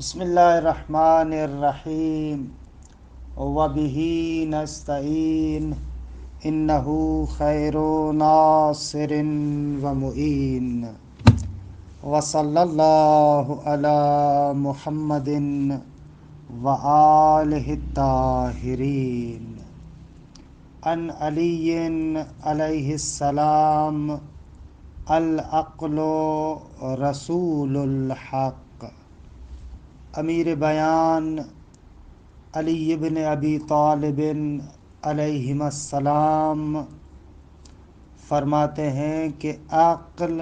بسم اللہ الرحمن الرحیم وبہ نستعین انہ خیر ناصر ومعین وصلی اللہ علی محمد وآلہ الطاہرین ان علی علیہ السلام العقل رسول الحق۔ امیر بیان علی بن ابی طالب علیہم السلام فرماتے ہیں کہ عقل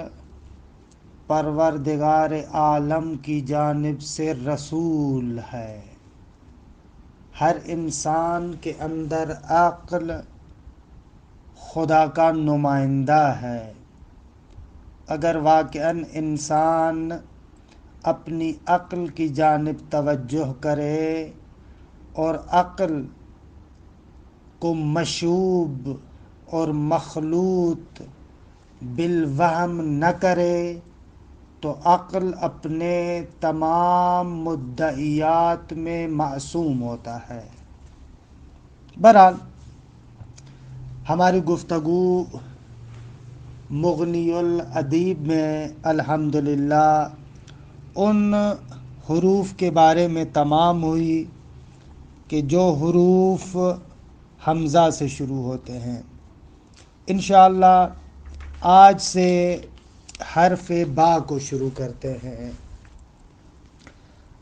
پروردگار عالم کی جانب سے رسول ہے۔ ہر انسان کے اندر عقل خدا کا نمائندہ ہے۔ اگر واقعاً انسان اپنی عقل کی جانب توجہ کرے اور عقل کو مشوب اور مخلوط بالوہم نہ کرے تو عقل اپنے تمام مدعیات میں معصوم ہوتا ہے۔ بہرحال ہماری گفتگو مغنی الادیب میں الحمدللہ ان حروف کے بارے میں تمام ہوئی کہ جو حروف حمزہ سے شروع ہوتے ہیں۔ انشاءاللہ آج سے حرف با کو شروع کرتے ہیں۔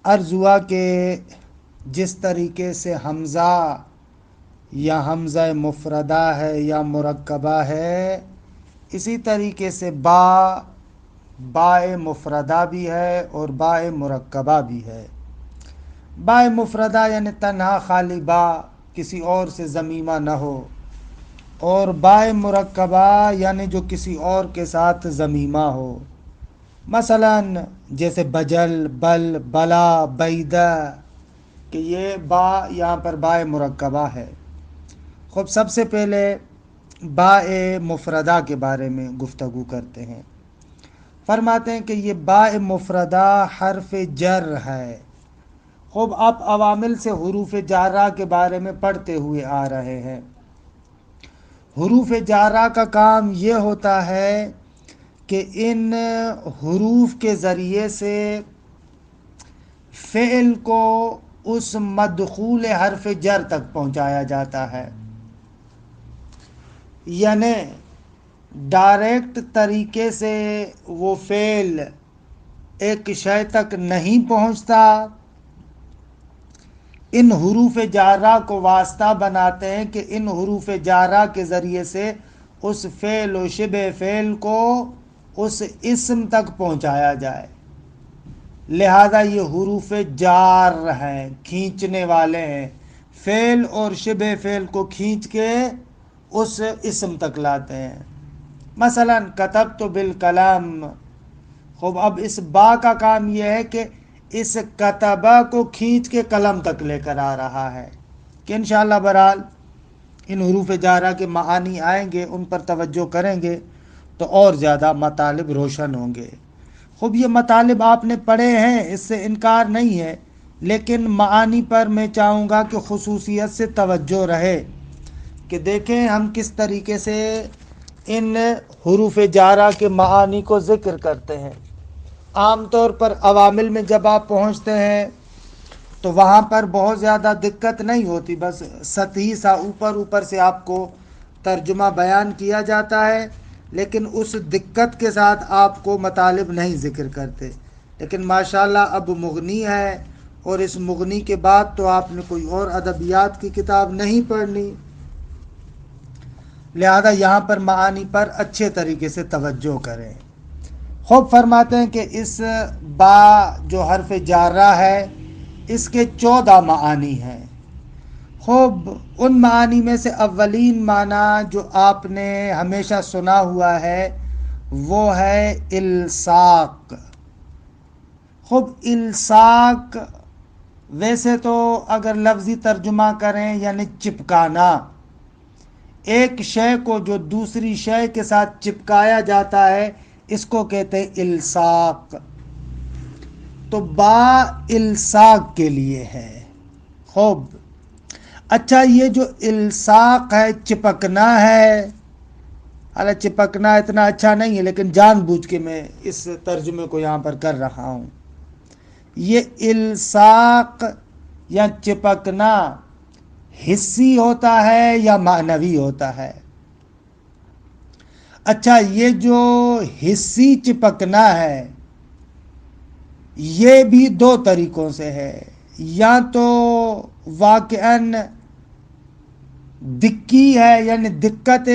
عرض ہوا کہ جس طریقے سے حمزہ یا حمزہ مفردہ ہے یا مرکبہ ہے، اسی طریقے سے بائے مفردہ بھی ہے اور بائے مرکبہ بھی ہے۔ بائے مفردہ یعنی تنہا خالی با، کسی اور سے ضمیمہ نہ ہو، اور بائے مرکبہ یعنی جو کسی اور کے ساتھ ضمیمہ ہو، مثلا جیسے بجل، بل، بلا، بیدہ، کہ یہ با یہاں پر بائے مرکبہ ہے۔ خب سب سے پہلے بائے مفردہ کے بارے میں گفتگو کرتے ہیں۔ فرماتے ہیں کہ یہ بائے مفردہ حرف جر ہے۔ خوب آپ عوامل سے حروف جارہ کے بارے میں پڑھتے ہوئے آ رہے ہیں۔ حروف جارہ کا کام یہ ہوتا ہے کہ ان حروف کے ذریعے سے فعل کو اس مدخول حرف جر تک پہنچایا جاتا ہے، یعنی ڈائریکٹ طریقے سے وہ فعل ایک شے تک نہیں پہنچتا۔ ان حروف جارہ کو واسطہ بناتے ہیں کہ ان حروف جارہ کے ذریعے سے اس فعل و شبہ فعل کو اس اسم تک پہنچایا جائے، لہذا یہ حروف جار ہیں، کھینچنے والے ہیں، فعل اور شبہ فعل کو کھینچ کے اس اسم تک لاتے ہیں۔ مثلا کتبت بالقلم، خوب اب اس با کا کام یہ ہے کہ اس کتبہ کو کھینچ کے قلم تک لے کر آ رہا ہے، کہ انشاءاللہ بہرحال ان حروف جارہ کے معانی آئیں گے، ان پر توجہ کریں گے تو اور زیادہ مطالب روشن ہوں گے۔ خوب یہ مطالب آپ نے پڑھے ہیں، اس سے انکار نہیں ہے، لیکن معانی پر میں چاہوں گا کہ خصوصیت سے توجہ رہے کہ دیکھیں ہم کس طریقے سے ان حروف جارہ کے معانی کو ذکر کرتے ہیں۔ عام طور پر عوامل میں جب آپ پہنچتے ہیں تو وہاں پر بہت زیادہ دقت نہیں ہوتی، بس سطحی سا اوپر سے آپ کو ترجمہ بیان کیا جاتا ہے، لیکن اس دقت کے ساتھ آپ کو مطالب نہیں ذکر کرتے۔ لیکن ماشاءاللہ اب مغنی ہے، اور اس مغنی کے بعد تو آپ نے کوئی اور ادبیات کی کتاب نہیں پڑھنی، لہذا یہاں پر معانی پر اچھے طریقے سے توجہ کریں۔ خوب فرماتے ہیں کہ اس با جو حرف جارہ ہے اس کے 14 معانی ہیں۔ خوب ان معانی میں سے اولین معنی جو آپ نے ہمیشہ سنا ہوا ہے وہ ہے الصاق۔ خوب الصاق ویسے تو اگر لفظی ترجمہ کریں یعنی چپکانا، ایک شے کو جو دوسری شے کے ساتھ چپکایا جاتا ہے اس کو کہتے ہیں الصاق۔ تو با الساق کے لیے ہے. خوب. اچھا یہ جو الساق ہے چپکنا ہے، حالانکہ چپکنا اتنا اچھا نہیں ہے لیکن جان بوجھ کے میں اس ترجمے کو یہاں پر کر رہا ہوں. یہ الساق یا چپکنا حسی ہوتا ہے یا معنوی ہوتا ہے؟ اچھا یہ جو حسی چپکنا ہے یہ بھی دو طریقوں سے ہے. یا تو واقعاً دکی ہے، یعنی دقت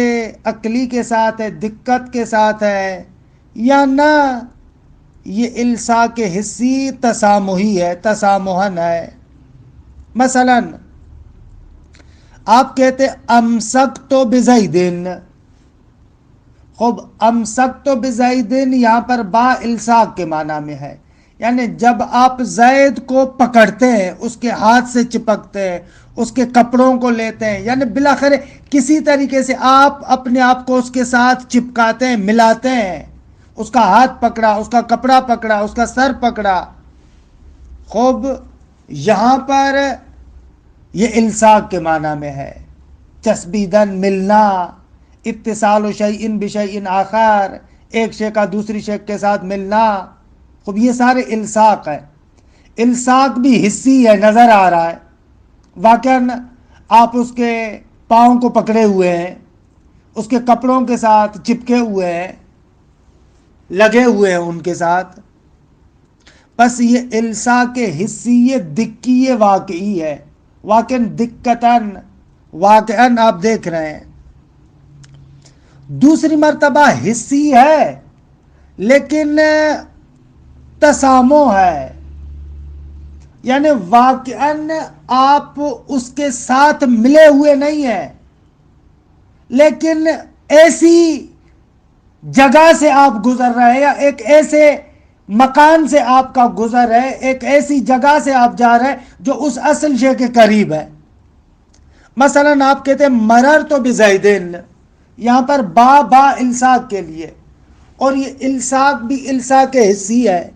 عقلی کے ساتھ ہے، دقت کے ساتھ ہے، یا نہ یہ الساق حسی تسامحی ہے، تسامحن ہے. مثلا آپ کہتے امسک تو بزیدن. خوب، امسک تو بزیدن یہاں پر با الساق کے معنی میں ہے، یعنی جب آپ زید کو پکڑتے ہیں، اس کے ہاتھ سے چپکتے ہیں، اس کے کپڑوں کو لیتے ہیں، یعنی بالاخره کسی طریقے سے آپ اپنے آپ کو اس کے ساتھ چپکاتے ہیں، ملاتے ہیں، اس کا ہاتھ پکڑا، اس کا کپڑا پکڑا، اس کا سر پکڑا. خوب، یہاں پر یہ الساق کے معنی میں ہے. چسبیدن، ملنا، اتصال شیئن بشیئن آخر، ایک شے کا دوسری شے کے ساتھ ملنا. خوب یہ سارے الساق ہے. الساق بھی حسی ہے، نظر آ رہا ہے. واقعاً آپ اس کے پاؤں کو پکڑے ہوئے ہیں، اس کے کپڑوں کے ساتھ چپکے ہوئے ہیں، لگے ہوئے ہیں ان کے ساتھ. بس یہ الساق حسی، یہ دکی واقعی ہے. واقعاً دقتاً، واقعاً آپ دیکھ رہے ہیں. دوسری مرتبہ حسی ہے لیکن تسامح ہے، یعنی واقعاً آپ اس کے ساتھ ملے ہوئے نہیں ہیں، لیکن ایسی جگہ سے آپ گزر رہے ہیں، یا ایک ایسے مکان سے آپ کا گزر ہے، ایک ایسی جگہ سے آپ جا رہے ہیں جو اس اصل شے کے قریب ہے. مثلا آپ کہتے ہیں مرر تو بزیدن، یہاں پر با الساق کے لیے، اور یہ الساق بھی الساق حسی ہے،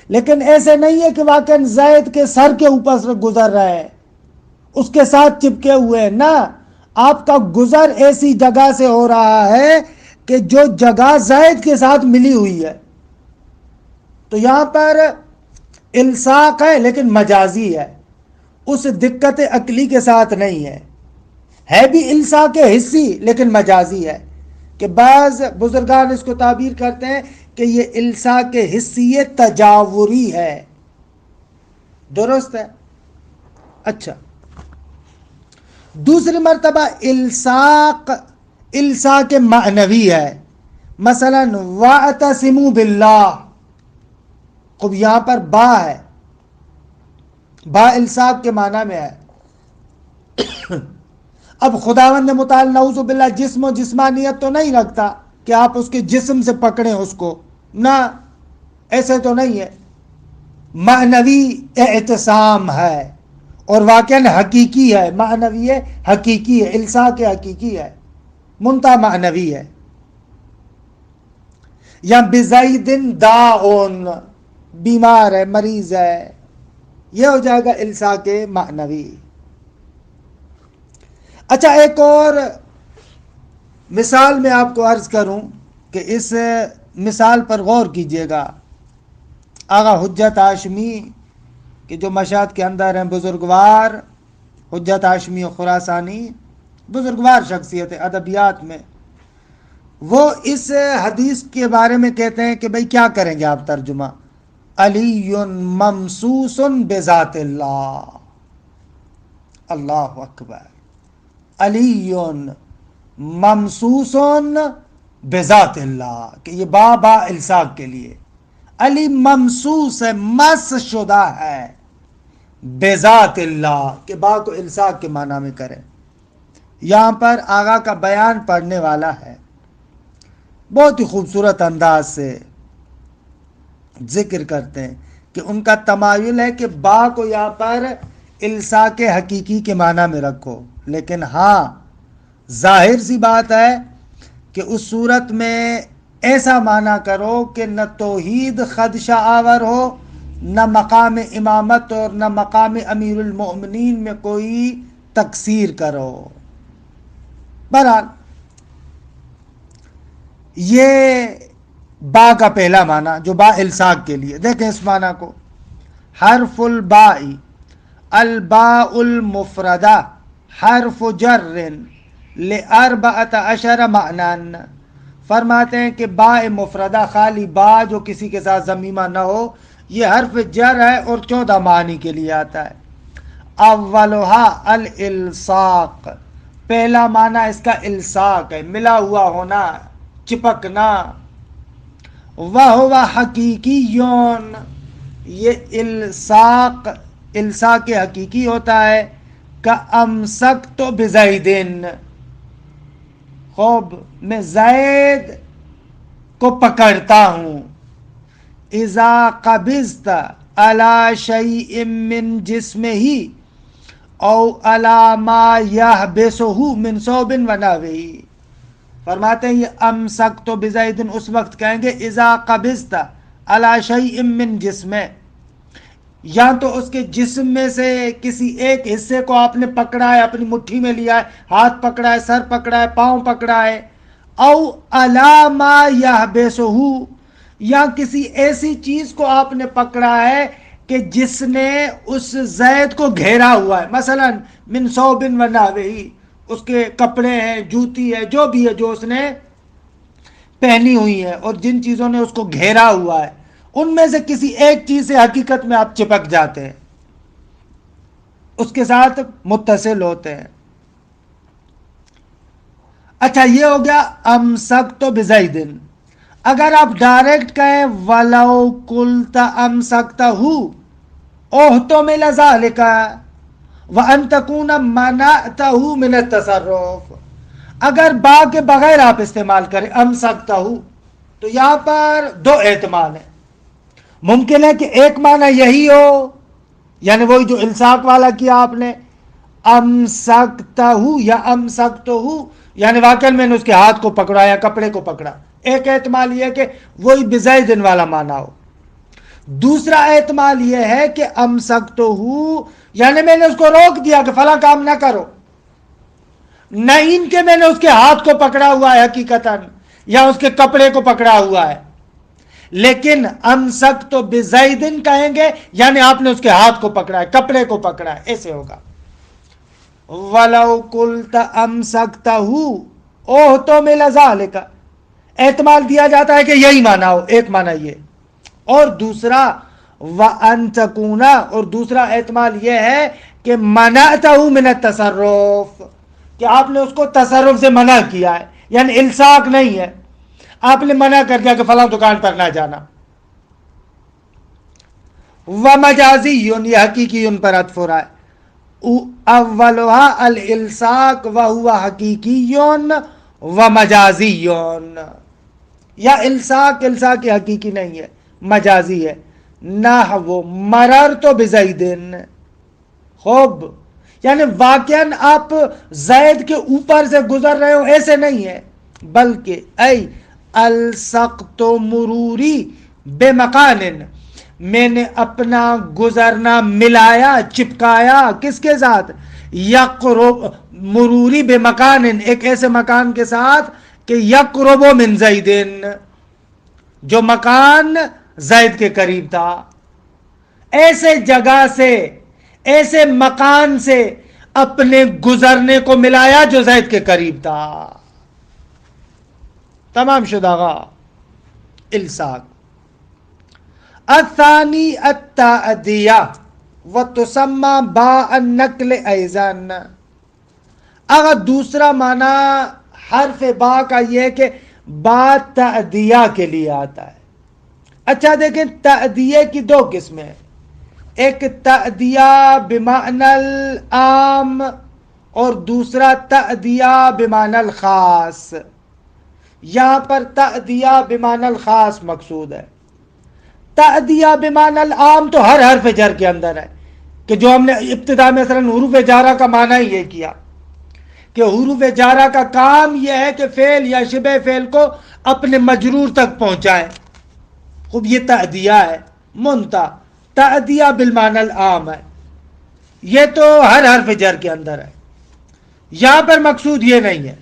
لیکن ایسے نہیں ہے کہ واقعاً زید کے سر کے اوپر سے گزر رہے ہیں، اس کے ساتھ چپکے ہوئے ہیں. نہ، آپ کا گزر ایسی جگہ سے ہو رہا ہے کہ جو جگہ زید کے ساتھ ملی ہوئی ہے. تو یہاں پر الساق ہے لیکن مجازی ہے، اس دقت عقلی کے ساتھ نہیں ہے. ہے بھی الساق حسی لیکن مجازی ہے، کہ بعض بزرگان اس کو تعبیر کرتے ہیں کہ یہ الساق حسی تجاوری ہے. درست ہے. اچھا، دوسری مرتبہ الساق معنوی ہے. مثلا وَاعْتَصِمُوا بِاللَّهِ. خوب یہاں پر با ہے، با الساق کے معنی میں ہے. اب خداوند متعال نعوذ باللہ جسم و جسمانیت تو نہیں رکھتا کہ آپ اس کے جسم سے پکڑیں اس کو، نہ، ایسے تو نہیں ہے. معنوی اعتصام ہے، اور واقعاً حقیقی ہے. معنوی ہے، حقیقی ہے، الساق حقیقی ہے، منتہا معنوی ہے. یا بزیدن داؤن، بیمار ہے، مریض ہے، یہ ہو جائے گا الساق معنوی. اچھا، ایک اور مثال میں آپ کو عرض کروں کہ اس مثال پر غور کیجئے گا. آغا حجت ہاشمی کہ جو مشہد کے اندر ہیں، بزرگوار حجت ہاشمی خراسانی، بزرگوار شخصیت ادبیات میں، وہ اس حدیث کے بارے میں کہتے ہیں کہ بھئی کیا کریں گے آپ ترجمہ؟ علی ممسوس بذات اللہ. اللہ اکبر. علی ممسوس بذات اللہ، کہ یہ با الساق کے لیے. علی ممسوس ہے، مس شدہ ہے، بذات اللہ، کہ با کو الساق کے معنی میں کریں. یہاں پر آغا کا بیان پڑھنے والا ہے، بہت ہی خوبصورت انداز سے ذکر کرتے ہیں کہ ان کا تمایل ہے کہ با کو یہاں پر الساق حقیقی کے معنی میں رکھو، لیکن ہاں ظاہر سی بات ہے کہ اس صورت میں ایسا معنی کرو کہ نہ توحید خدشہ آور ہو، نہ مقام امامت اور نہ مقام امیر المؤمنین میں کوئی تقصیر کرو۔ بہرحال یہ با کا پہلا معنی جو با الصاق کے لیے، دیکھیں اس معنی کو، حرف الباء الباء المفردہ حرف جر لاربعۃ عشر معنی، فرماتے ہیں کہ با مفردہ خالی با جو کسی کے ساتھ ضمیمہ نہ ہو یہ حرف جر ہے اور 14 معنی کے لیے آتا ہے۔ اولھا الالصاق، پہلا معنی اس کا الصاق ہے، ملا ہوا ہونا، چپکنا۔ وہو حقیقیون، یہ الصاق حقیقی ہوتا ہے، کامسکت بزیدن، خوب میں زید کو پکڑتا ہوں۔ اذا قبضت علی شیء من جسمہ او علی ما یحبسہ من ثوب ونحوہ، فرماتے ہیں یہ امسکت بزیدن اس وقت کہیں گے اذا قبضت علی شیء من جسمہ، یا تو اس کے جسم میں سے کسی ایک حصے کو آپ نے پکڑا ہے، اپنی مٹھی میں لیا ہے، ہاتھ پکڑا ہے، سر پکڑا ہے، پاؤں پکڑا ہے، او علی ما یحبسہ، یا کسی ایسی چیز کو آپ نے پکڑا ہے کہ جس نے اس زید کو گھیرا ہوا ہے، مثلا من ثوب ونحوہ، اس کے کپڑے ہیں، جوتی ہے، جو بھی ہے جو اس نے پہنی ہوئی ہے اور جن چیزوں نے اس کو گھیرا ہوا ہے، ان میں سے کسی ایک چیز سے حقیقت میں آپ چپک جاتے ہیں، اس کے ساتھ متصل ہوتے ہیں۔ اچھا یہ ہو گیا امسکت بزیدن۔ اگر آپ ڈائریکٹ کہیں ولو قلت امسکتہ احتمل ذلک وان تکون منعتہ من التصرف، اگر با کے بغیر آپ استعمال کریں امسکتہ تو یہاں پر دو احتمال ہیں، ممکن ہے کہ ایک معنی یہی ہو، یعنی وہی جو الصاق والا کیا آپ نے، امسکتہ یا امسکتہ، یعنی واقعی میں نے اس کے ہاتھ کو پکڑا یا کپڑے کو پکڑا۔ ایک احتمال یہ ہے کہ وہی بزیدن والا معنی ہو۔ دوسرا احتمال یہ ہے کہ امسکتہ یعنی میں نے اس کو روک دیا کہ فلاں کام نہ کرو، نہیں کہ میں نے اس کے ہاتھ کو پکڑا ہوا ہے حقیقتاً یا اس کے کپڑے کو پکڑا ہوا ہے، لیکن امسکت بزیدن کہیں گے یعنی آپ نے اس کے ہاتھ کو پکڑا ہے، کپڑے کو پکڑا ہے، ایسے ہوگا۔ وَلَوْ قُلْتَ أَمْسَكْتَهُ أُحْتُمِلَ ذَلِكَ، احتمال دیا جاتا ہے کہ یہی معنی ہو، ایک معنی یہ، اور دوسرا وَأَن تَكُونَ، اور دوسرا احتمال یہ ہے کہ مَنَعْتَهُ مِنَ التصرف، کہ آپ نے اس کو تصرف سے منع کیا ہے، یعنی الصاق نہیں ہے، آپ نے منع کر دیا کہ فلاں دکان پر نہ جانا۔ وَمَجَازِيٌّ، یہ حقیقی ان پر عطف ہو رہا ہے، اولها الالصاق وهو حقیقی ومجازی، یا الصاق حقیقی نہیں ہے، مجازی ہے۔ نحو مررت بزیدن، خوب یعنی واقعاً آپ زید کے اوپر سے گزر رہے ہو ایسے نہیں ہے، بلکہ ای الصقت مروری بمکان، میں نے اپنا گزرنا ملایا، چپکایا، کس کے ساتھ؟ یقرب مروری بمکان، ایک ایسے مکان کے ساتھ کہ یقرب من زیدن، جو مکان زید کے قریب تھا، ایسے جگہ سے، ایسے مکان سے اپنے گزرنے کو ملایا جو زید کے قریب تھا۔ تمام شدہ الصاق۔ الثانی التأدیہ وتسمى باء النقل ایضاً، اگر دوسرا معنی حرف با کا یہ کہ با تأدیہ کے لیے آتا ہے۔ اچھا دیکھیں تأدیہ کی دو قسمیں ہیں، ایک تأدیہ بمعنی العام اور دوسرا تأدیہ بمعنی الخاص۔ یہاں پر تأدیہ بمعنی الخاص مقصود ہے۔ تأدیہ بمعنی العام تو ہر حرف جر کے اندر ہے، کہ جو ہم نے ابتدا میں مثلا حروف جارہ کا معنی ہی یہ کیا کہ حروف جارہ کا کام یہ ہے کہ فعل یا شبہ فعل کو اپنے مجرور تک پہنچائیں، خوب یہ تأدیہ ہے۔ منتہا تعدیہ بالمعنی العام ہے، یہ تو ہر حرف جر کے اندر ہے. یہاں پر مقصود یہ نہیں ہے،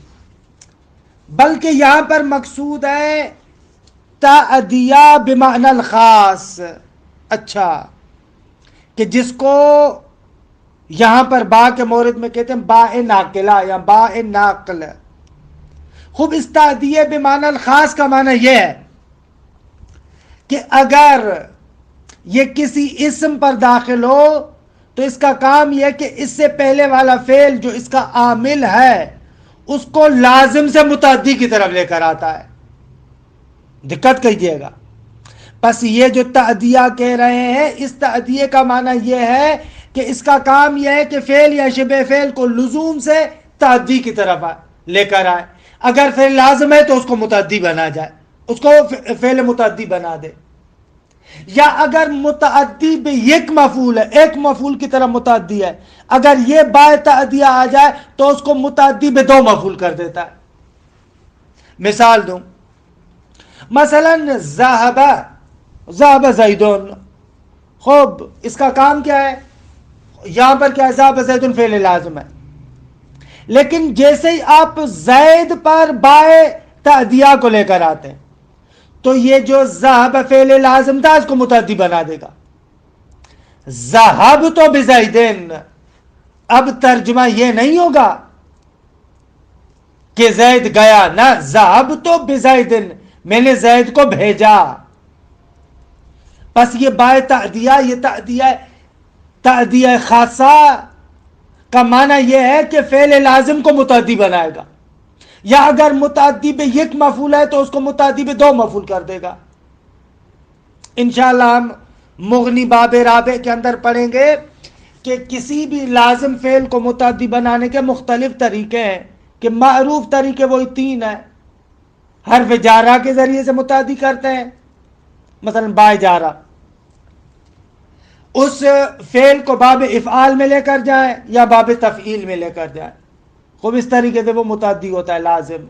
بلکہ یہاں پر مقصود ہے تعدیہ بمعنی الخاص. اچھا، کہ جس کو یہاں پر با کے مورد میں کہتے ہیں با ناقلہ یا با ناقل. خوب، اس تعدیہ بمعنی الخاص کا معنی یہ ہے کہ اگر یہ کسی اسم پر داخل ہو تو اس کا کام یہ ہے کہ اس سے پہلے والا فعل جو اس کا عامل ہے اس کو لازم سے متعدی کی طرف لے کر آتا ہے. دقت کیجئے گا. بس یہ جو تعدیہ کہہ رہے ہیں، اس تعدیہ کا معنی یہ ہے کہ اس کا کام یہ ہے کہ فعل یا شبہ فعل کو لزوم سے تعدی کی طرف لے کر آئے. اگر فعل لازم ہے تو اس کو متعدی بنا جائے، اس کو فعل متعدی بنا دے. یا اگر متعدی بے یک مفعول ہے، ایک مفعول کی طرف متعدی ہے، اگر یہ با تعدیہ آ جائے تو اس کو متعدی بے دو مفعول کر دیتا ہے. مثال دوں، مثلا ذهب زیدون. خوب، اس کا کام کیا ہے؟ یہاں پر کیا ہے؟ ذهب زیدون فعل لازم ہے، لیکن جیسے ہی آپ زید پر بائے تعدیہ کو لے کر آتے ہیں تو یہ جو ذهب فعل لازم تھا اس کو متعدی بنا دے گا. ذهبت بزیدن. اب ترجمہ یہ نہیں ہوگا کہ زید گیا، نہ، ذهبت بزیدن، میں نے زید کو بھیجا. بس یہ بائے تعدیہ، یہ تعدیہ خاصہ کا معنی یہ ہے کہ فعل لازم کو متعدی بنائے گا، یا اگر متعدی بے یک مفعول ہے تو اس کو متعدی بے دو مفعول کر دے گا. انشاءاللہ ہم مغنی باب رابع کے اندر پڑھیں گے کہ کسی بھی لازم فعل کو متعدی بنانے کے مختلف طریقے ہیں، کہ معروف طریقے وہی تین ہیں. حرف جارہ کے ذریعے سے متعدی کرتے ہیں، مثلا با جارہ، اس فعل کو باب افعال میں لے کر جائیں یا باب تفعیل میں لے کر جائیں. خوب، اس طریقے سے وہ متعدی ہوتا ہے لازم.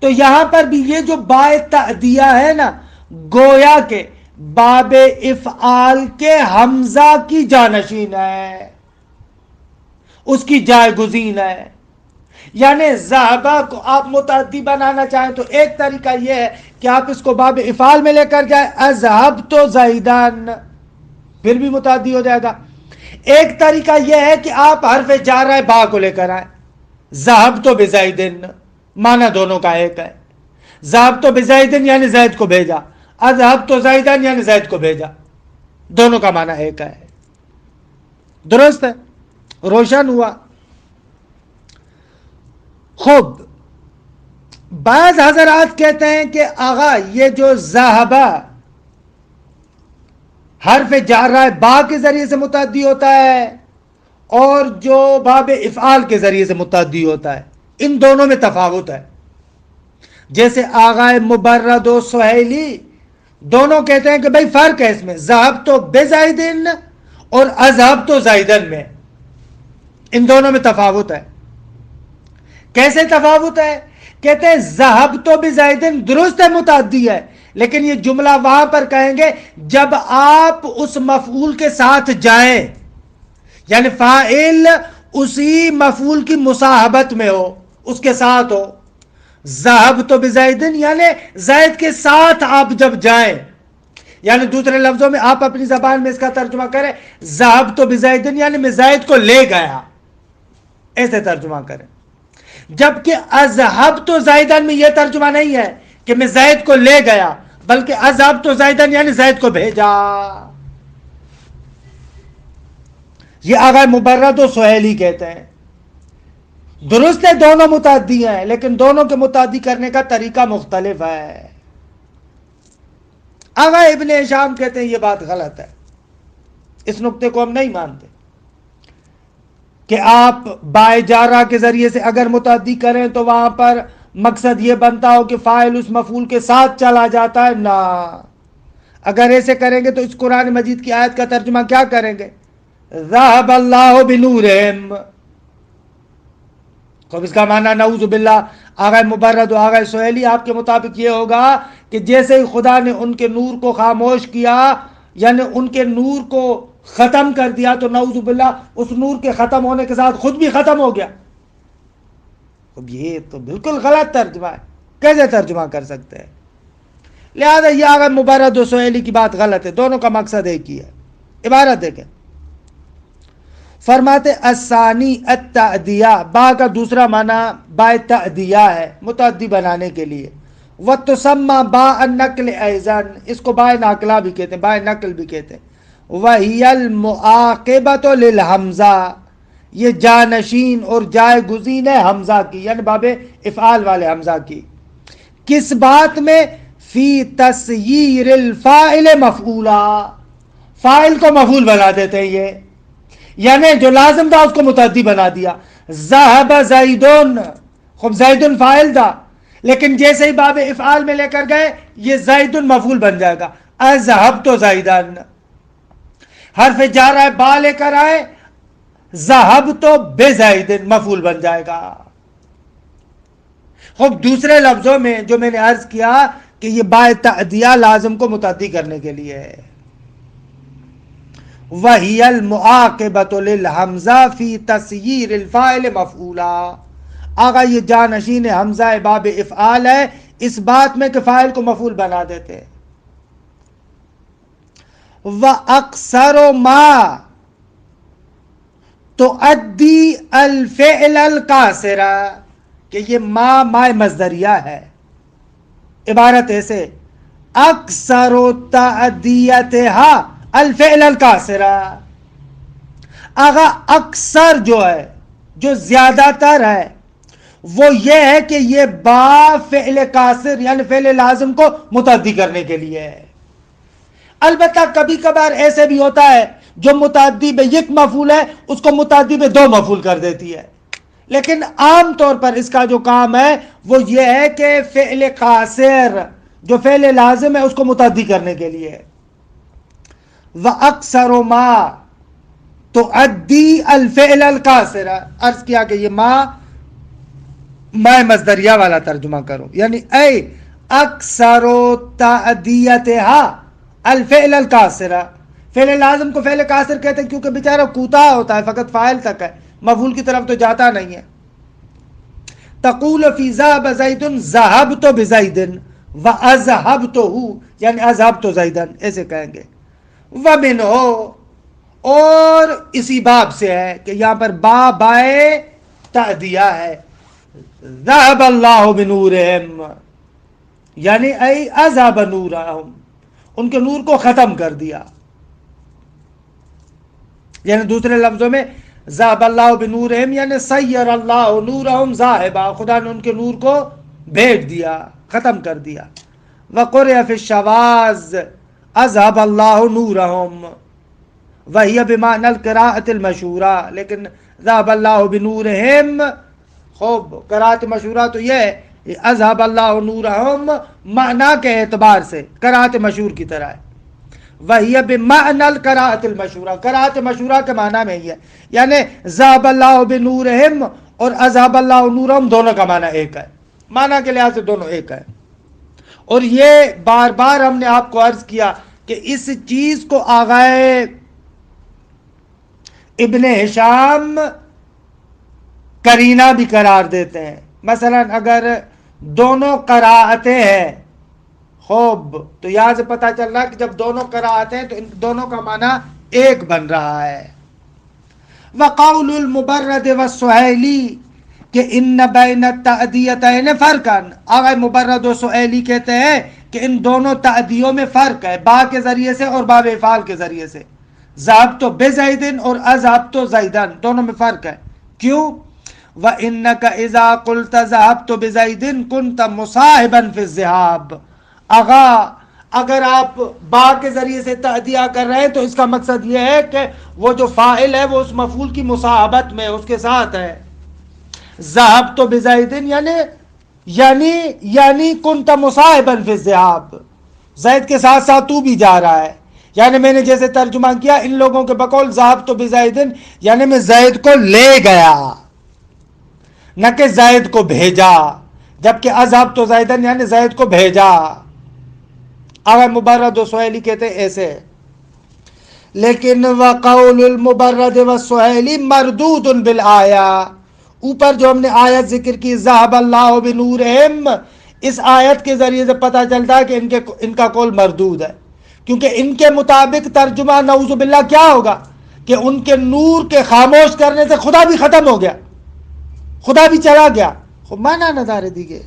تو یہاں پر بھی یہ جو با تعدیہ ہے نا، گویا کہ باب افعال کے حمزہ کی جانشین ہے، اس کی جائے گزین ہے. یعنی ذہبہ کو آپ متعدی بنانا چاہیں تو ایک طریقہ یہ ہے کہ آپ اس کو باب افعال میں لے کر جائیں، اذهبت زیدان، پھر بھی متعدی ہو جائے گا. ایک طریقہ یہ ہے کہ آپ حرف جارہ با کو لے کر آئیں، ذهبت بزیدن، معنی دونوں کا ایک ہے. ذهبت بزیدن یعنی زید کو بھیجا، اذهبت زیدان یعنی زید کو بھیجا، دونوں کا معنی ایک ہے. درست ہے؟ روشن ہوا؟ خوب، بعض حضرات کہتے ہیں کہ آغا یہ جو ذہبہ حرف جارہ با کے ذریعے سے متعدی ہوتا ہے اور جو باب افعال کے ذریعے سے متعدی ہوتا ہے، ان دونوں میں تفاوت ہے. جیسے آغا مبرد و سہیلی دونوں کہتے ہیں کہ بھئی فرق ہے اس میں، ذہبت بزیدن اور اذهبت زیدن میں، ان دونوں میں تفاوت ہے. کیسے تفاوت ہے؟ کہتے ہیں ذہبت بزیدن درست ہے متعدی ہے، لیکن یہ جملہ وہاں پر کہیں گے جب آپ اس مفعول کے ساتھ جائیں، یعنی فاعل اسی مفعول کی مصاحبت میں ہو، اس کے ساتھ ہو. ذہبت بزیدن یعنی زید کے ساتھ آپ جب جائیں، یعنی دوسرے لفظوں میں آپ اپنی زبان میں اس کا ترجمہ کریں، ذہبت بزیدن یعنی میں زید کو لے گیا، ایسے ترجمہ کریں. جبکہ اذهبت زیدن میں یہ ترجمہ نہیں ہے کہ میں زید کو لے گیا، بلکہ اذهبت زیدن یعنی زید کو بھیجا. یہ آغا مبرد و سہیلی کہتے ہیں. درست ہے دونوں متعدی ہیں، لیکن دونوں کے متعدی کرنے کا طریقہ مختلف ہے. آغا ابن ہشام کہتے ہیں یہ بات غلط ہے، اس نقطے کو ہم نہیں مانتے کہ آپ بائے جارہ کے ذریعے سے اگر متعدی کریں تو وہاں پر مقصد یہ بنتا ہو کہ فاعل اس مفعول کے ساتھ چلا جاتا ہے. نہ، اگر ایسے کریں گے تو اس قرآن مجید کی آیت کا ترجمہ کیا کریں گے؟ ذہب اللہ بنورہم. تو اس کا معنی نعوذ باللہ آغا مبرد و آغا سہیلی آپ کے مطابق یہ ہوگا کہ جیسے ہی خدا نے ان کے نور کو خاموش کیا، یعنی ان کے نور کو ختم کر دیا تو نعوذ باللہ اس نور کے ختم ہونے کے ساتھ خود بھی ختم ہو گیا. اب یہ تو بالکل غلط ترجمہ ہے، کیسے ترجمہ کر سکتے ہیں؟ لہذا یہ اگر مبرد و سہیلی کی بات غلط ہے، دونوں کا مقصد ایک ہی ہے. عبارت دیکھیں، فرماتے الثانی التعدیہ، با کا دوسرا معنی با تعدیہ ہے، متعدی بنانے کے لیے. وتسمى با النقل ایضا، اس کو با ناقلہ بھی کہتے ہیں، با نقل بھی کہتے ہیں. وہی المعاقبۃ للحمزہ، یہ جانشین اور جائے گزین ہے حمزہ کی، یعنی باب افعال والے حمزہ کی. کس بات میں؟ فی تسییر الفاعل مفعولا، فاعل کو مفعول بنا دیتے ہیں یہ، یعنی جو لازم تھا اس کو متعدی بنا دیا. ذهب زیدن، خب زیدن فاعل تھا، لیکن جیسے ہی باب افعال میں لے کر گئے یہ زیدن مفعول بن جائے گا. اذهبت زیدن، حرف جار ہے با لے کر آئے، ذهبت بزیدن مفعول بن جائے گا. خب دوسرے لفظوں میں جو میں نے عرض کیا کہ یہ با تعدیہ لازم کو متعدی کرنے کے لیے ہے. وہی المعاقبۃ للحمزہ فی تسییر الفاعل مفعولا، آگا یہ جانشین حمزہ باب افعال ہے اس بات میں کہ فاعل کو مفعول بنا دیتے ہیں. وَأَقْصَرُ مَا تُؤَدِّي الْفِعْلَ الْقَاصِرَ، کہ یہ ما مصدریہ ہے. عبارت ایسے اکثر تعدیتها الفعل القاصرہ، آگا اکثر جو ہے، جو زیادہ تر ہے، وہ یہ ہے کہ یہ با فعل قاصر یعنی فعل لازم کو متعدی کرنے کے لیے ہے. البتہ کبھی کبھار ایسے بھی ہوتا ہے جو متعدی بے یک مفعول ہے اس کو متعدی بے دو مفعول کر دیتی ہے، لیکن عام طور پر اس کا جو کام ہے وہ یہ ہے کہ فعل قاصر جو فعل لازم ہے اس کو متعدی کرنے کے لیے. وَأَقْصَرُ مَا تُؤَدِّي الْفِعْلَ الْقَاصِرَ، عرض کیا کہ یہ ما مصدریہ والا ترجمہ کرو، یعنی اے اکثر تعدیتها الفعل القاصرہ. فعل لازم کو فعل قاصر کہتے ہیں کیونکہ بیچارہ کوتاہ ہوتا ہے، فقط فاعل تک ہے، مفعول کی طرف تو جاتا نہیں ہے. تقول فی ذهب زید ذهبت بزید واذهبته، یعنی اذهبت زیدا ایسے کہیں گے. ومنہ، اور اسی باب سے ہے کہ یہاں پر بائے تعدیہ ہے. ذهب اللہ بنورہم، یعنی ای اذهب نورہم، ان کے نور کو ختم کر دیا. یعنی دوسرے لفظوں میں ذهب اللہ بنورہم یعنی سیر اللہ نورہم ذاہبا، خدا نے ان کے نور کو بھیج دیا، ختم کر دیا. وقرئ فی الشواذ اذهب اللہ نورہم وہی بمعنی القراءۃ المشہورہ، لیکن ذهب اللہ بنورہم، خوب قراءت مشہورہ تو یہ ہے اذهب اللہ نورہم معنی کے اعتبار سے قراءت مشہور کی طرح ہے. وہی بمعنی القراءۃ المشہورہ، قراءت مشہورہ کے معنی میں ہی ہے، یعنی ذهب اللہ بنورہم اور اذهب اللہ نورہم دونوں کا معنی ایک ہے، معنی کے لحاظ سے دونوں ایک ہے. اور یہ بار بار ہم نے آپ کو عرض کیا کہ اس چیز کو آغائے ابن ہشام قرینہ بھی قرار دیتے ہیں. مثلا اگر دونوں قراءتیں ہیں خوب تو یہاں سے پتہ چل رہا ہے کہ جب دونوں قراءتیں ہیں تو ان دونوں کا معنی ایک بن رہا ہے. وقول المبرد والسہیلی کہ ان بین التعدیتین فرقا، آغا مبرد و سہیلی کہتے ہیں کہ ان دونوں تعدیوں میں فرق ہے، با کے ذریعے سے اور باب افعال کے ذریعے سے. ذهبت بزیدن اور اذهبت زیدن دونوں میں فرق ہے. کیوں؟ وَإِنَّكَ إِذَا قُلْتَ ذَهَبْتُ بِزَيْدٍ كُنْتَ مُصَاحِبًا فِي الذِّهَابِ، اگر آپ با کے ذریعے سے تعدیہ کر رہے ہیں تو اس کا مقصد یہ ہے کہ وہ جو فاعل ہے وہ اس مفعول کی مصاحبت میں اس کے ساتھ ہے. ذَهَبْتُ بِزَيْدٍ یعنی كُنْتَ مُصَاحِبًا فِي الذِّهَابِ، زید کے ساتھ ساتھ تو بھی جا رہا ہے. یعنی میں نے جیسے ترجمہ کیا ان لوگوں کے بقول ذَهَبْتُ بِزَيْدٍ یعنی میں زید کو لے گیا نہ کہ زید کو بھیجا، جبکہ اذهبت زیدن یعنی زید کو بھیجا. اگر مبرد و سہیلی کہتے ہیں ایسے. لیکن وقول المبرد والسہیلی مردود بالآیہ، اوپر جو ہم نے آیت ذکر کی ذہب اللہ بنورہم، اس آیت کے ذریعے سے پتہ چلتا ہے کہ ان کا قول مردود ہے، کیونکہ ان کے مطابق ترجمہ نعوذ باللہ کیا ہوگا کہ ان کے نور کے خاموش کرنے سے خدا بھی ختم ہو گیا، خدا بھی چلا گیا. خوب مانا ندارے دیگے،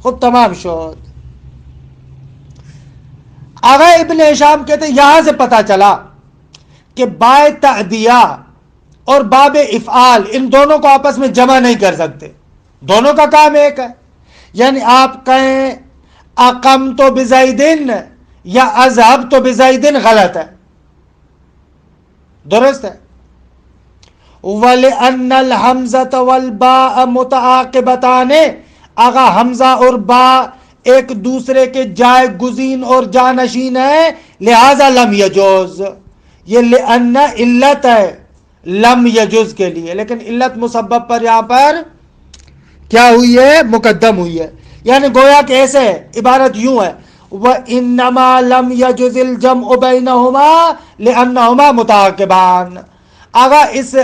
خوب تمام شد. آغا ابن ہشام کہتے ہیں یہاں سے پتہ چلا کہ بائے تعدیہ اور باب افعال ان دونوں کو آپس میں جمع نہیں کر سکتے، دونوں کا کام ایک ہے. یعنی آپ کہیں اقمت بزیدن یا اذهبت بزیدن غلط ہے، درست ہے. وَلِأَنَّ الْحَمْزَةَ وَالْبَاءَ مُتَعَاقِبَتَانِ، آغا حمزہ اور با ایک دوسرے کے جائے گزین اور جانشین ہے، لہذا لم یجوز. یہ لأن علت ہے لم یجوز کے لیے، لیکن علت مسبب پر یہاں پر کیا ہوئی ہے؟ مقدم ہوئی ہے. یعنی گویا کہ ایسے عبارت یوں ہے وَإِنَّمَا لَمْ يَجُزِ الْجَمْعُ بَيْنَهُمَا لِأَنَّهُمَا مُتَعَاقِبَانِ. آگا اس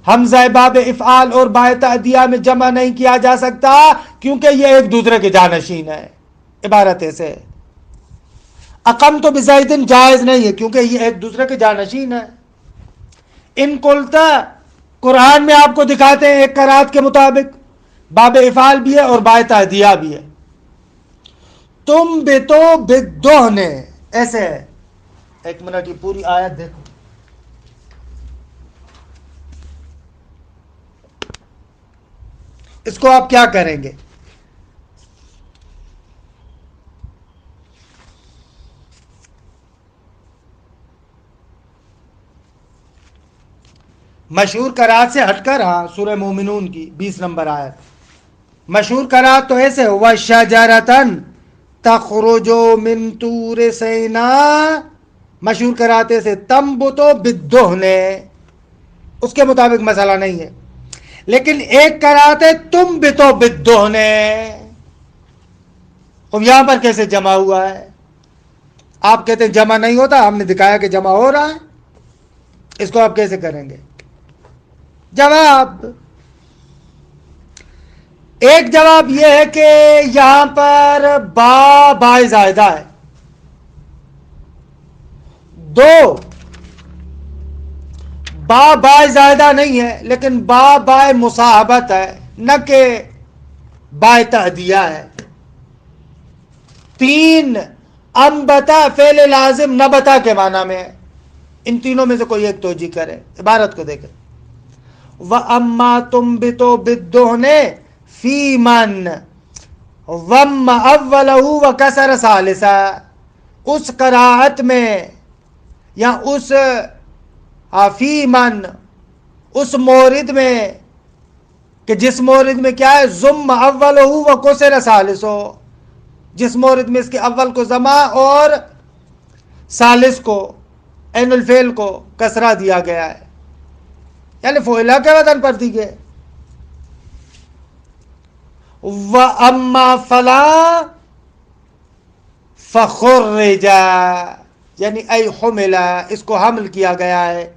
حمزہ باب افعال اور بائے تعدیہ میں جمع نہیں کیا جا سکتا کیونکہ یہ ایک دوسرے کے جانشین ہے. عبارت ایسے ہے. اقمت بزیدن جائز نہیں ہے کیونکہ یہ ایک دوسرے کے جانشین ہے. ان قلتا قرآن میں آپ کو دکھاتے ہیں ایک قرات کے مطابق باب افعال بھی ہے اور بائے تعدیہ بھی ہے. تم بے تو بدہن ایسے ہے. ایک منٹ یہ پوری آیت دیکھو. اس کو آپ کیا کریں گے؟ مشہور قرات سے ہٹ کر، ہاں سورہ مومنون کی 20 نمبر آیت. مشہور قرات تو ایسے وَشَجَرَةً تَخْرُجُ مِن طُورِ سِینَاءَ، مشہور قرات ایسے تنبُتُ بِالدُّہْنِ، اس کے مطابق مسئلہ نہیں ہے. لیکن ایک قرات ہے تم بتو بالدہن. اب یہاں پر کیسے جمع ہوا ہے؟ آپ کہتے ہیں جمع نہیں ہوتا، ہم نے دکھایا کہ جمع ہو رہا ہے. اس کو آپ کیسے کریں گے؟ جواب، ایک جواب یہ ہے کہ یہاں پر با بائے زائدہ ہے. دو، با بائے زائدہ نہیں ہے لیکن با بائے مصاحبت ہے، نہ کہ بائے تعدیہ ہے. تین، انبتا فعل لازم نبتا کے معنی میں ہے. ان تینوں میں سے کوئی ایک توجیہ کرے. عبارت کو دیکھیں وَأَمَّا تُنبِتُ بِالدُّهْنِ فِي مَنْ ضَمَّ أَوَّلَهُ وَكَسَرَ ثَالِثًا، اس قراءت میں یا اس فی من، اس مورد میں کہ جس مورد میں کیا ہے ضم اولہ و کسر ثالثہ، جس مورد میں اس کے اول کو ضمہ اور ثالث کو عین الفعل کو کسرہ دیا گیا ہے، یعنی فعلہ کے وزن پر دی گئے. وَأَمَّا فَلَا فَخُرِّجَ، یعنی ای حمل، اس کو حمل کیا گیا ہے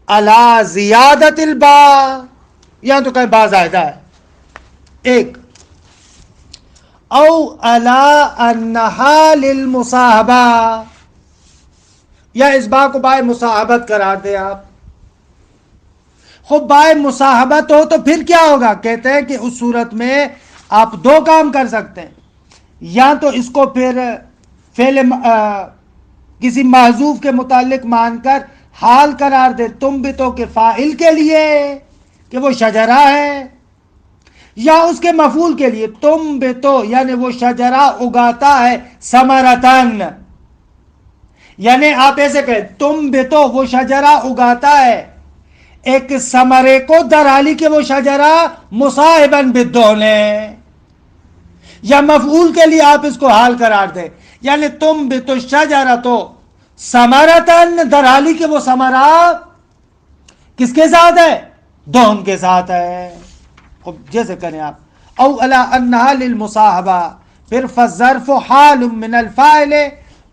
علی زیادت البا، یہاں تو کہیں با زائدہ ہے. ایک، او علی انہا للمصاحبہ، یا اس با کو بائے مصاحبت قرار دیں آپ. خب بائے مصاحبت ہو تو پھر کیا ہوگا؟ کہتے ہیں کہ اس صورت میں آپ دو کام کر سکتے ہیں. یا تو اس کو پھر فعل کسی محذوف کے متعلق مان کر حال قرار دے تم بھی تو کے فاعل کے لیے کہ وہ شجرہ ہے، یا اس کے مفعول کے لیے تم بھی تو یعنی وہ شجرہ اگاتا ہے ثمرتن، یعنی آپ ایسے کہیں تم بھی تو وہ شجرہ اگاتا ہے ایک ثمرے کو در حالی کہ وہ شجرہ مصاحباً بالدہن، یا مفعول کے لیے آپ اس کو حال قرار دیں یعنی تم بھی تو شجرہ تو ثمرتن در حالی کہ وہ ثمرہ کس کے ساتھ ہے؟ دہن کے ساتھ ہے. خب جیسے کریں آپ او علی انہا للمصاحبہ، پھر فالظرف حال من الفاعل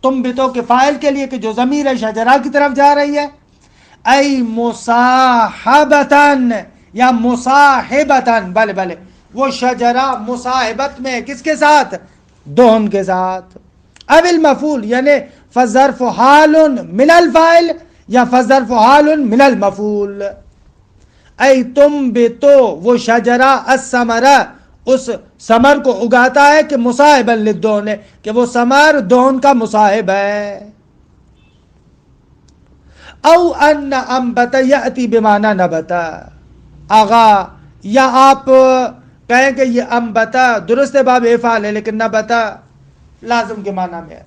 تم بتو کے فاعل کے لیے کہ جو ضمیر ہے شجرہ کی طرف جا رہی ہے، ای مصاحبتن یا مصاحبتن، بلے بلے وہ شجرہ مصاحبت میں کس کے ساتھ؟ دہن کے ساتھ. اب المفعول یعنی فظرف حال من الفاعل یا فظرف حال من المفعول. ای تم بتو وہ شجرہ الثمرہ اس ثمر کو اگاتا ہے کہ مصاحبا للدہن ہے کہ وہ ثمر دہن کا مصاحب ہے. او ان انبت یاتی بمعنی نبتا، آغا یا آپ کہیں کہ یہ انبتا درست باب افعال ہے لیکن نبتا لازم کے معنی میں ہے.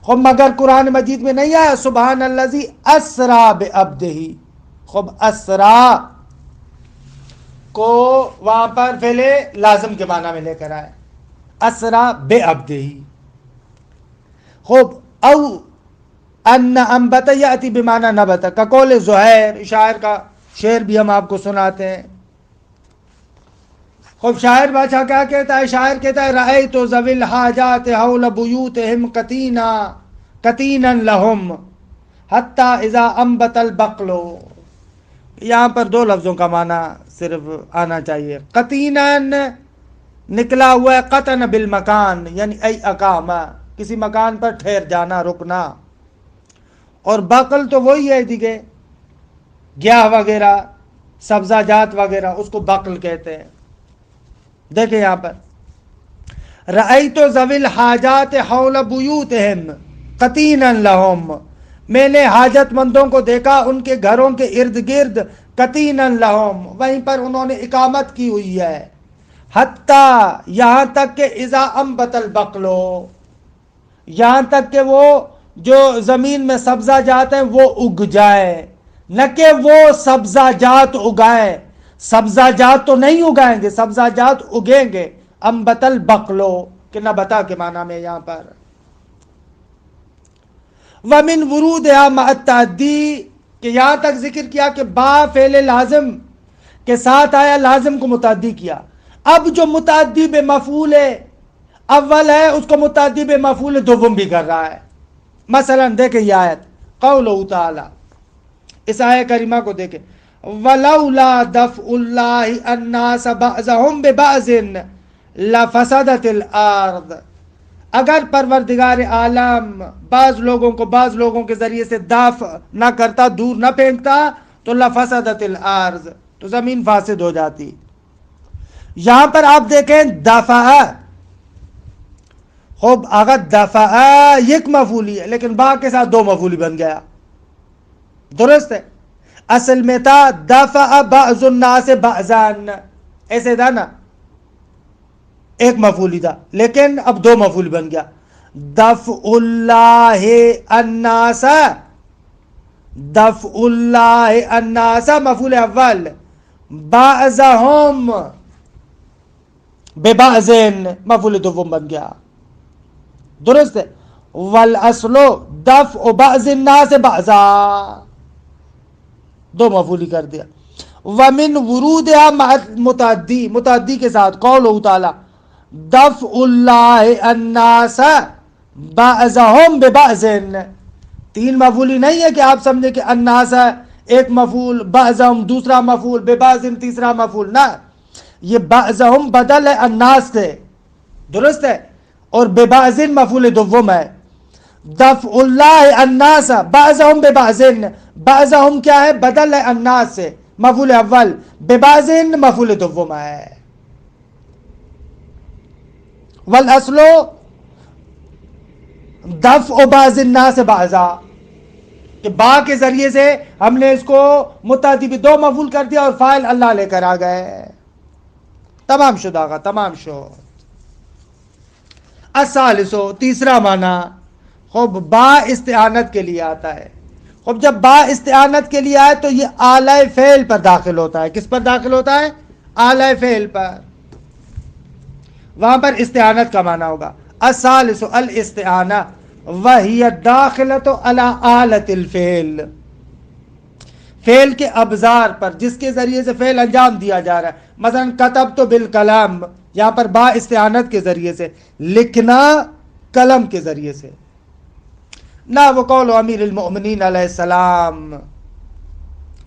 خب مگر قرآن مجید میں نہیں آیا سبحان الذی اسرا بعبدہ، خب اسرا کو وہاں پر فعل لازم کے معنی میں لے کر آئے، اسرا بعبدہ. خب او ان انبت یاتی بمعنی نبت کا قول زہیر، شاعر کا شعر بھی ہم آپ کو سناتے ہیں. خوب شاعر بادشاہ کیا کہتا ہے؟ شاعر کہتا ہے رأیت ذوی الحاجات حول بیوتہم قطینا لہم حتی اذا انبت البقل. یہاں پر دو لفظوں کا معنی صرف آنا چاہیے. قطینا نکلا ہوا ہے قطن بالمکان یعنی ای اقامہ، کسی مکان پر ٹھہر جانا، رکنا. اور بقل تو وہی ہے دیگے گیاہ وغیرہ سبزہ جات وغیرہ، اس کو بقل کہتے ہیں. دیکھیں یہاں پر رأیت ذوی الحاجات حول بیوتہم قطینا لہم، میں نے حاجت مندوں کو دیکھا ان کے گھروں کے ارد گرد قطینا لہم، وہیں پر انہوں نے اقامت کی ہوئی ہے. حتی یہاں تک کہ اذا انبت البقل، یہاں تک کہ وہ جو زمین میں سبزہ جات ہیں وہ اگ جائے، نہ کہ وہ سبزہ جات اگائے. سبزہ جات تو نہیں اگائیں گے، سبزہ جات اگیں گے. انبت البقل کہ نبتا کے معنی میں یہاں پر. ومن ورودها مع التعدی کہ یہاں تک ذکر کیا کہ با فعل لازم کے ساتھ آیا، لازم کو متعدی کیا. اب جو متعدی بے مفعول اول ہے اس کو متعدی بے مفعول دوم بھی کر رہا ہے. مثلا دیکھیں یہ آیت قولہ تعالی، اس آیت کریمہ کو دیکھیں وَلَوْلَا دَفْعُ اللَّهِ النَّاسَ بَعْضَهُمْ بِبَعْضٍ لَفَسَدَتِ الْأَرْضِ، اگر پروردگار عالم بعض لوگوں کو بعض لوگوں کے ذریعے سے دافع نہ کرتا، دور نہ پھینکتا، تو لَفَسَدَتِ الْأَرْضِ تو زمین فاسد ہو جاتی. یہاں پر آپ دیکھیں دفع، خوب اگر دفع یک مفعولی ہے لیکن با کے ساتھ دو مفعولی بن گیا، درست ہے. اصل میں تھا دفع بعض الناس بعضان، ایسے تھا نا، ایک مفعولی تھا لیکن اب دو مفعول بن گیا. دفع اللہ الناس، دفع اللہ الناس مفعول اول، بعضهم ببعض مفعول دوم بن گیا، درست ہے. والاصل دفع بعض الناس بعضا، دو مفعولی کر دیا. ومن ورودها مع متعدی، متعدی کے ساتھ قولہ تعالی دفع اللہ الناس بعضهم ببعض، تین مفعولی نہیں ہے کہ آپ سمجھے کہ الناس ایک مفعول، بعضهم دوسرا مفعول، ببعض تیسرا مفعول، نہ، یہ بعضهم بدل ہے الناس سے، درست ہے، اور ببعض مفعول دوم ہے. دفع اللہ الناس بعضهم ببعض، بعضهم کیا ہے؟ بدل ہے الناس سے، مفعول اول، ببعض مفعول دوم ہے. والاصل دفع بعض الناس بعضا، کہ با کے ذریعے سے ہم نے اس کو متعدی بھی دو مفعول کر دیا اور فاعل اللہ لے کر آ گئے. تمام شد آقا، تمام شد. الثالثو تیسرا معنی، خوب با استعانت کے لیے آتا ہے. خوب جب با استعانت کے لیے آئے تو یہ آلہ فعل پر داخل ہوتا ہے. کس پر داخل ہوتا ہے؟ آلہ فعل پر. وہاں پر استعانت کا معنی ہوگا. الثالث الاستعانہ وہی داخلۃ علی آلۃ الفعل، فعل کے ابزار پر جس کے ذریعے سے فعل انجام دیا جا رہا ہے. مثلا کتبت بالقلم، یہاں پر با استعانت کے ذریعے سے، لکھنا قلم کے ذریعے سے. نہ وہ قول امیر المؤمنین علیہ السلام.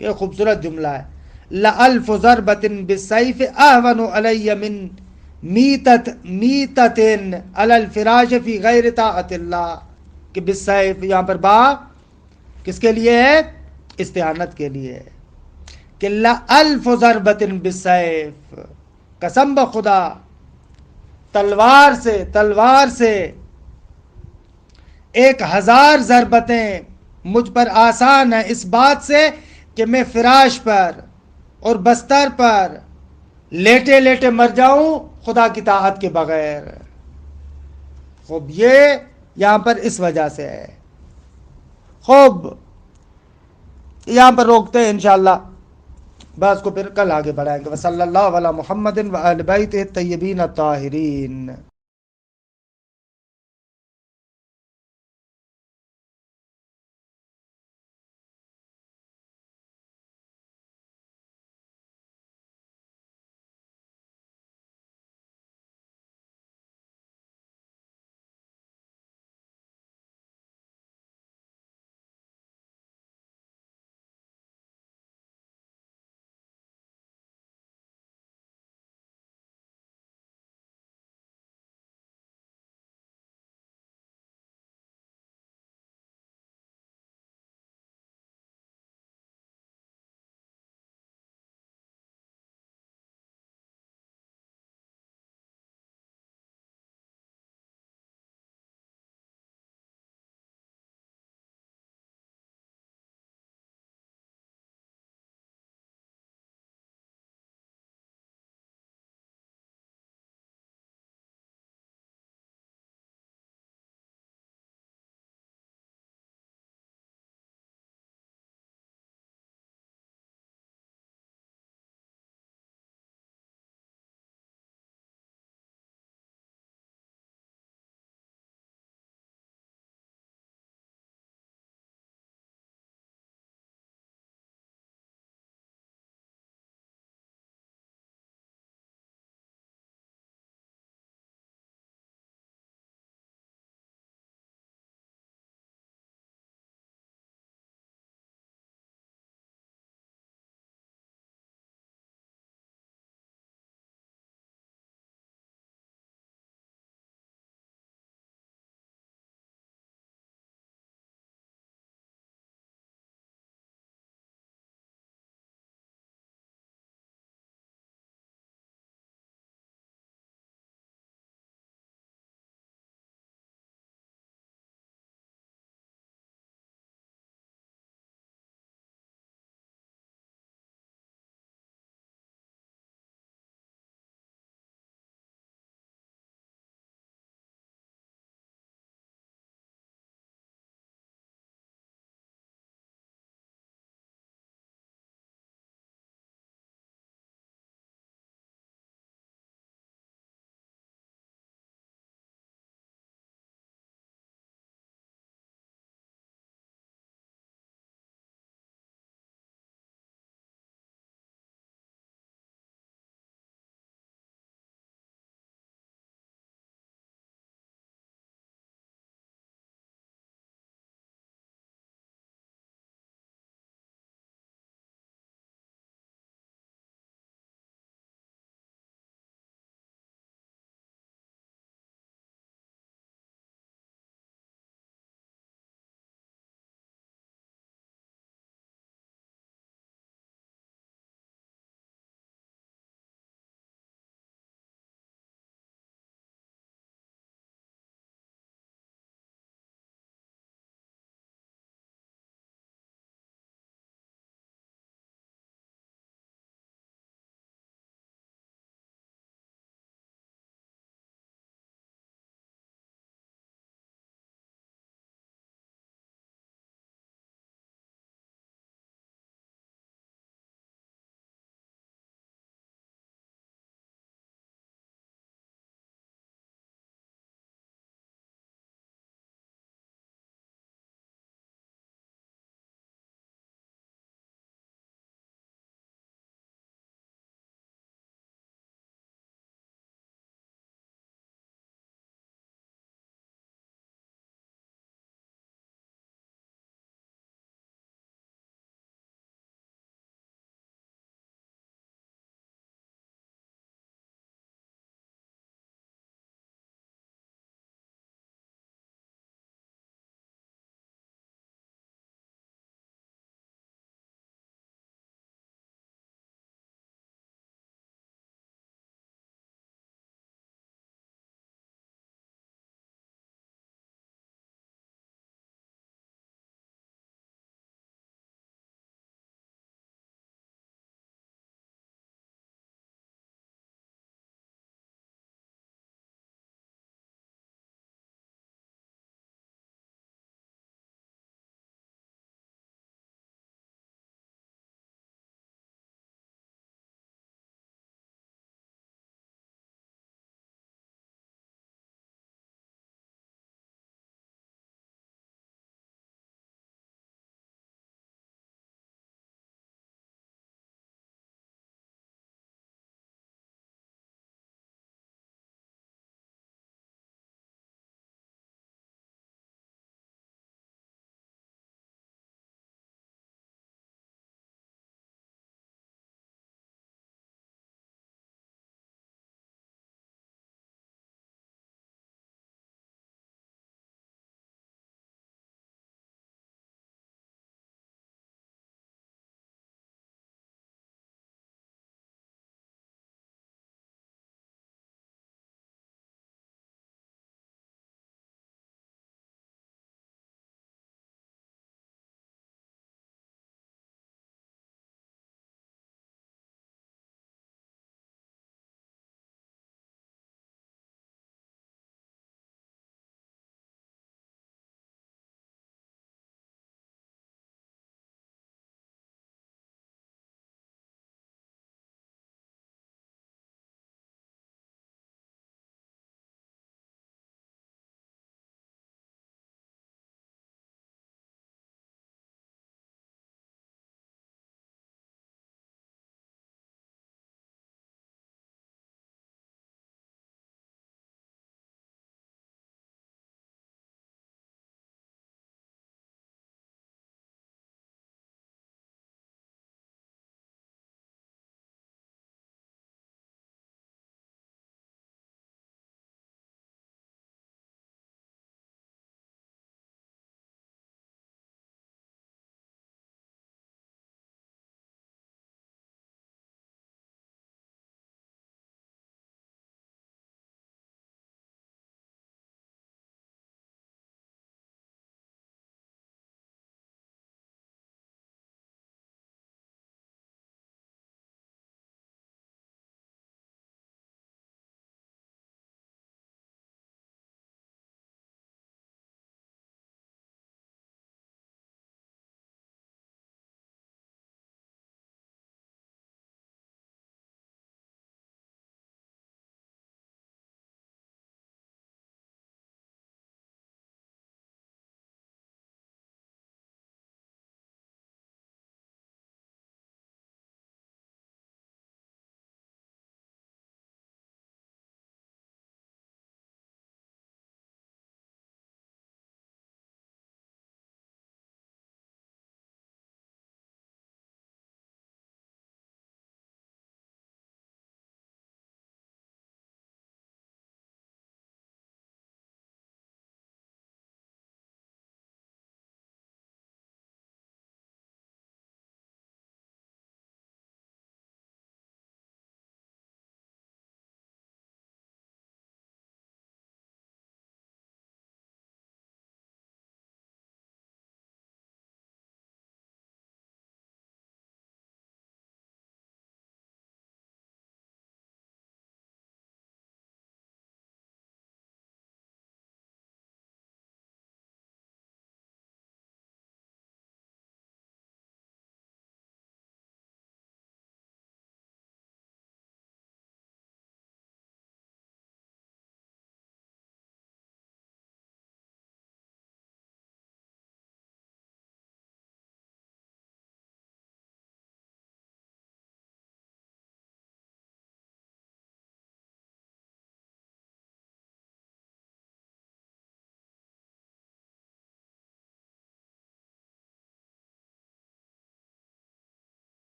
یہ خوبصورت جملہ ہے. لَأَلْفُ ضَرْبَةٍ بِالسَّيْفِ أَهْوَنُ عَلَيَّ مِن میتۃ علی الفراش فی غیر طاعت اللہ. کہ بالسیف یہاں پر با کس کے لیے ہے؟ استعانت کے لیے ہے. کہ لَأَلْفُ ضَرْبَةٍ بِالسَّيْف، قسم بخدا تلوار سے 1000 ضربتیں مجھ پر آسان ہیں اس بات سے کہ میں فراش پر اور بستر پر لیٹے لیٹے مر جاؤں خدا کی طاعت کے بغیر. خوب یہ یہاں پر اس وجہ سے ہے. خوب یہاں پر روکتے ہیں انشاءاللہ، بس کو پھر کل آگے بڑھائیں گے. وصلی اللہ علی محمد و آل بیتہ الطیبین الطاہرین.